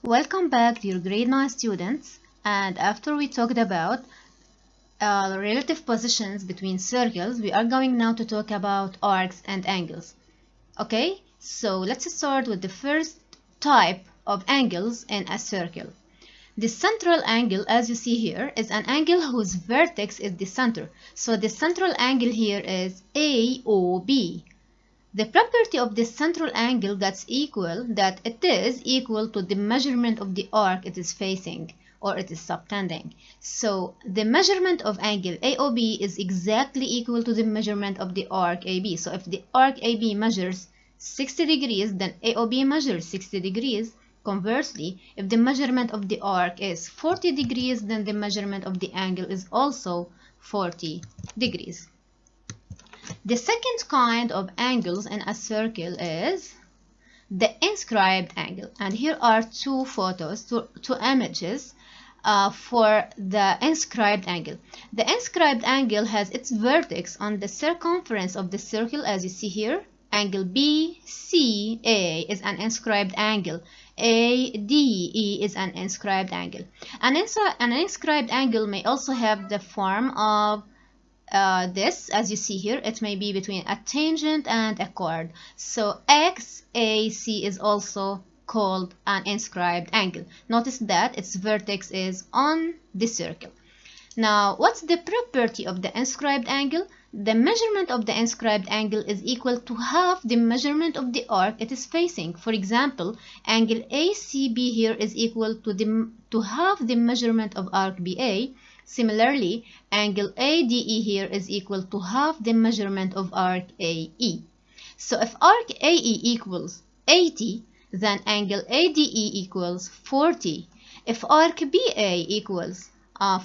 Welcome back, dear grade 9 students. And after we talked about relative positions between circles, we are going now to talk about arcs and angles. Okay, so let's start with the first type of angles in a circle. The central angle, as you see here, is an angle whose vertex is the center. So the central angle here is AOB. The property of this central angle that it is equal to the measurement of the arc it is facing or it is subtending. So the measurement of angle AOB is exactly equal to the measurement of the arc AB. So if the arc AB measures 60 degrees, then AOB measures 60 degrees. Conversely, if the measurement of the arc is 40 degrees, then the measurement of the angle is also 40 degrees. The second kind of angles in a circle is the inscribed angle. And here are two photos, two images for the inscribed angle. The inscribed angle has its vertex on the circumference of the circle, as you see here. Angle BCA is an inscribed angle. ADE is an inscribed angle. An inscribed angle may also have the form of this, as you see here. It may be between a tangent and a chord. So XAC is also called an inscribed angle. Notice that its vertex is on the circle. Now, what's the property of the inscribed angle? The measurement of the inscribed angle is equal to half the measurement of the arc it is facing. For example, angle ACB here is equal to half the measurement of arc BA. Similarly, angle ADE here is equal to half the measurement of arc AE. So if arc AE equals 80, then angle ADE equals 40. If arc BA equals,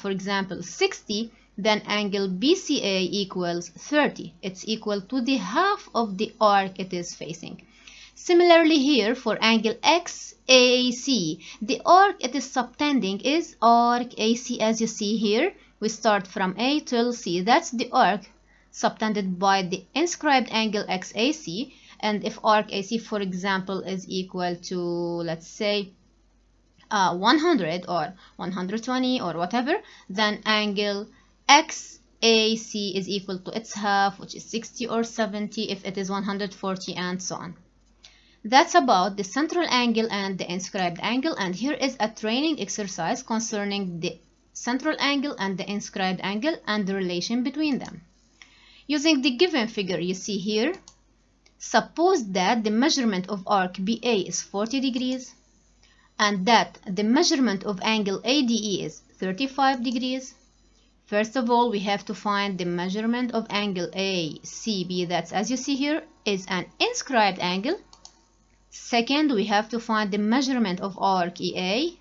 for example, 60, then angle BCA equals 30. It's equal to the half of the arc it is facing. Similarly here, for angle XAC, the arc it is subtending is arc AC, as you see here. We start from A till C. That's the arc subtended by the inscribed angle XAC. And if arc AC, for example, is equal to, let's say, 100 or 120 or whatever, then angle XAC is equal to its half, which is 60 or 70 if it is 140, and so on. That's about the central angle and the inscribed angle, and here is a training exercise concerning the central angle and the inscribed angle and the relation between them. Using the given figure you see here, suppose that the measurement of arc BA is 40 degrees and that the measurement of angle ADE is 35 degrees. First of all, we have to find the measurement of angle ACB, that's, as you see here, is an inscribed angle. Second, we have to find the measurement of arc EA.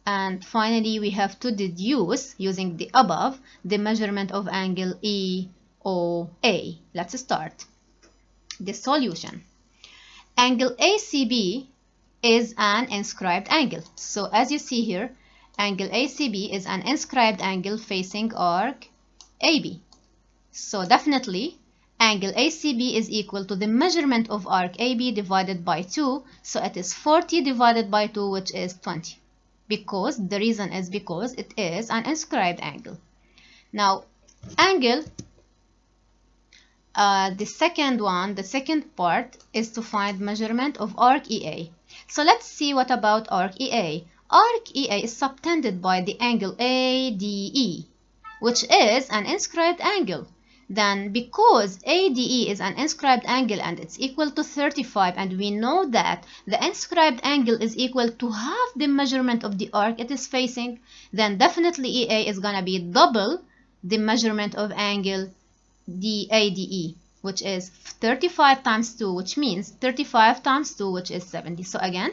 And finally, we have to deduce, using the above, the measurement of angle EOA. Let's start. The solution. Angle ACB is an inscribed angle. So as you see here, angle ACB is an inscribed angle facing arc AB. So definitely, angle ACB is equal to the measurement of arc AB divided by 2. So it is 40 divided by 2, which is 20. Because the reason is because it is an inscribed angle. Now, angle, the second part is to find measurement of arc EA. So let's see what about arc EA. Arc EA is subtended by the angle ADE, which is an inscribed angle. Then because ADE is an inscribed angle and it's equal to 35, and we know that the inscribed angle is equal to half the measurement of the arc it is facing, then definitely EA is going to be double the measurement of angle ADE, which is 35 times 2, which means 35 times 2, which is 70. So again,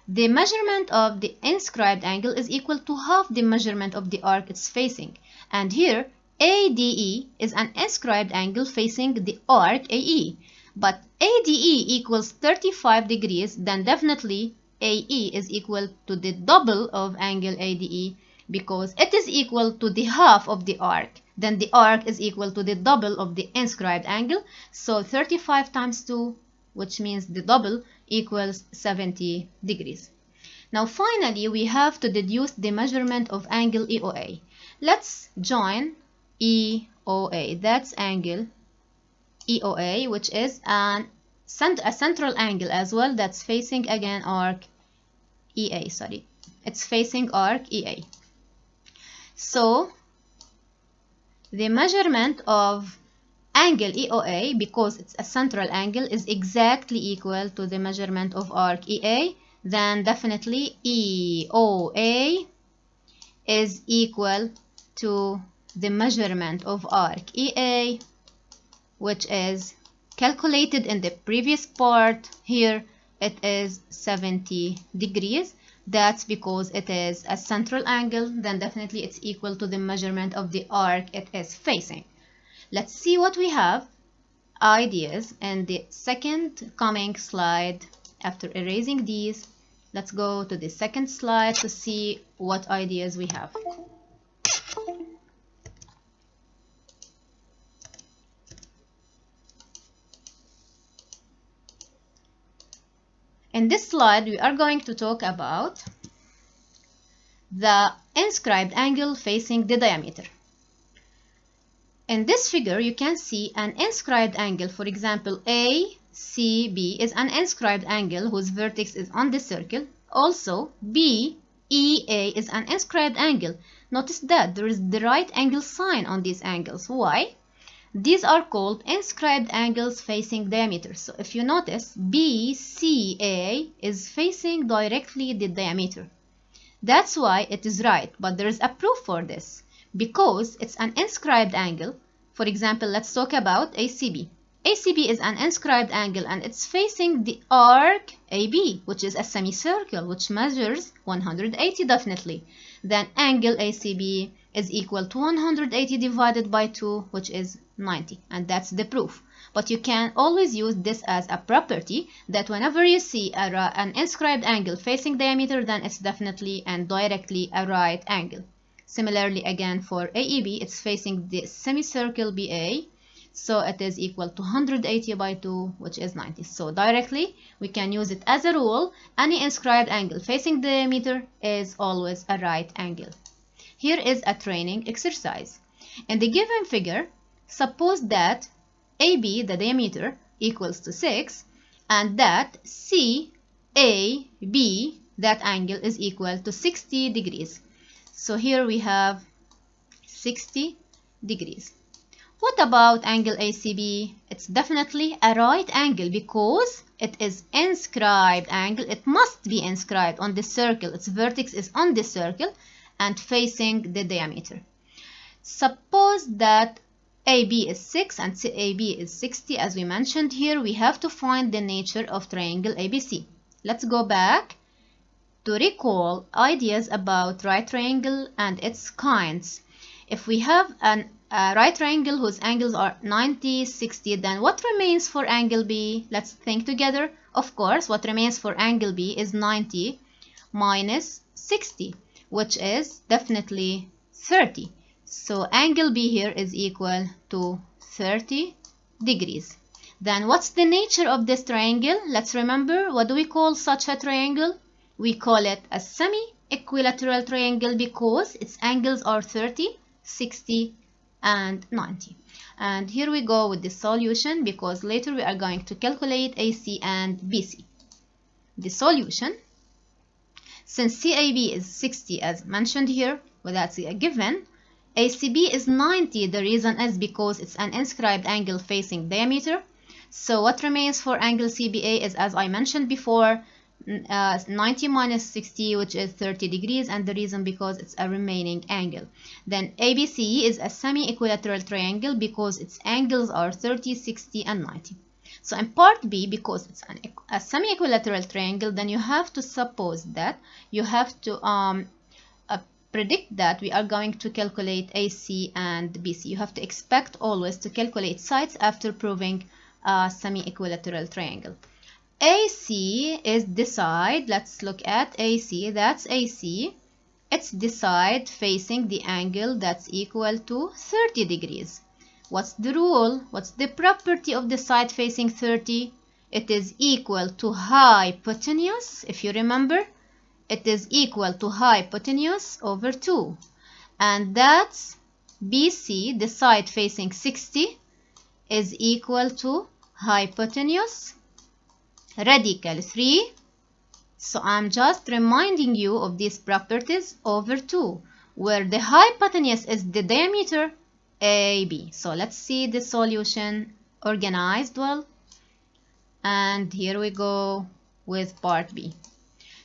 the measurement of the inscribed angle is equal to half the measurement of the arc it's facing. And here, ADE is an inscribed angle facing the arc AE. But ADE equals 35 degrees, then definitely AE is equal to the double of angle ADE because it is equal to the half of the arc. Then the arc is equal to the double of the inscribed angle. So 35 times 2, which means the double, equals 70 degrees. Now finally, we have to deduce the measurement of angle EOA. Let's join EOA. That's angle EOA, which is a central angle as well that's facing again arc EA. Sorry, it's facing arc EA. So the measurement of angle EOA, because it's a central angle, is exactly equal to the measurement of arc EA. Then definitely EOA is equal to the measurement of arc EA, which is calculated in the previous part. Here it is 70 degrees. That's because it is a central angle. Then definitely it's equal to the measurement of the arc it is facing. Let's see what we have ideas in the second coming slide. After erasing these, let's go to the second slide to see what ideas we have. In this slide, we are going to talk about the inscribed angle facing the diameter. In this figure, you can see an inscribed angle. For example, ACB is an inscribed angle whose vertex is on the circle. Also, BEA is an inscribed angle. Notice that there is the right angle sign on these angles. Why? These are called inscribed angles facing diameter. So if you notice, BCA is facing directly the diameter. That's why it is right, but there is a proof for this. Because it's an inscribed angle. For example, let's talk about ACB. ACB is an inscribed angle and it's facing the arc AB, which is a semicircle, which measures 180 definitely. Then angle ACB is equal to 180 divided by 2, which is 90. And that's the proof. But you can always use this as a property that whenever you see an inscribed angle facing diameter, then it's definitely and directly a right angle. Similarly, again, for AEB, it's facing the semicircle BA, so it is equal to 180 by 2, which is 90. So directly, we can use it as a rule. Any inscribed angle facing diameter is always a right angle. Here is a training exercise. In the given figure, suppose that AB, the diameter, equals to 6, and that CAB, that angle, is equal to 60 degrees. So here we have 60 degrees. What about angle ACB? It's definitely a right angle because it is inscribed angle. It must be inscribed on the circle. Its vertex is on the circle and facing the diameter. Suppose that AB is 6 and CAB is 60. As we mentioned here, we have to find the nature of triangle ABC. Let's go back to recall ideas about right triangle and its kinds. If we have a right triangle whose angles are 90, 60, then what remains for angle B? Let's think together. Of course, what remains for angle B is 90 minus 60, which is definitely 30. So angle B here is equal to 30 degrees. Then what's the nature of this triangle? Let's remember, what do we call such a triangle? We call it a semi-equilateral triangle because its angles are 30, 60, and 90. And here we go with the solution because later we are going to calculate AC and BC. The solution, since CAB is 60 as mentioned here, well, that's a given. ACB is 90. The reason is because it's an inscribed angle facing diameter. So what remains for angle CBA is, as I mentioned before, 90 minus 60, which is 30 degrees, and the reason because it's a remaining angle. Then ABC is a semi-equilateral triangle because its angles are 30, 60, and 90. So in part B, because it's a semi-equilateral triangle, then you have to suppose that you have to predict that we are going to calculate AC and BC. You have to expect always to calculate sides after proving a semi-equilateral triangle. AC is the side. Let's look at AC. That's AC. It's the side facing the angle that's equal to 30 degrees. What's the rule? What's the property of the side facing 30? It is equal to hypotenuse. If you remember, it is equal to hypotenuse over 2. And that's BC, the side facing 60, is equal to hypotenuse radical 3. So I'm just reminding you of these properties over 2, where the hypotenuse is the diameter AB. So let's see the solution organized well. And here we go with part B.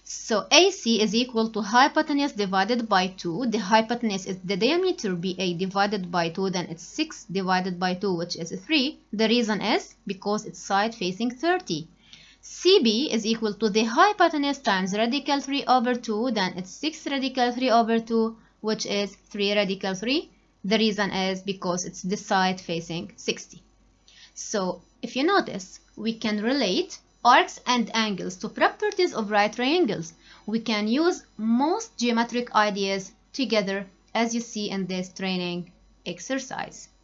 So AC is equal to hypotenuse divided by 2. The hypotenuse is the diameter BA divided by 2, then it's 6 divided by 2, which is 3. The reason is because it's side facing 30. CB is equal to the hypotenuse times radical 3 over 2, then it's 6 radical 3 over 2, which is 3 radical 3. The reason is because it's the side facing 60. So if you notice, we can relate arcs and angles to properties of right triangles. We can use most geometric ideas together, as you see in this training exercise.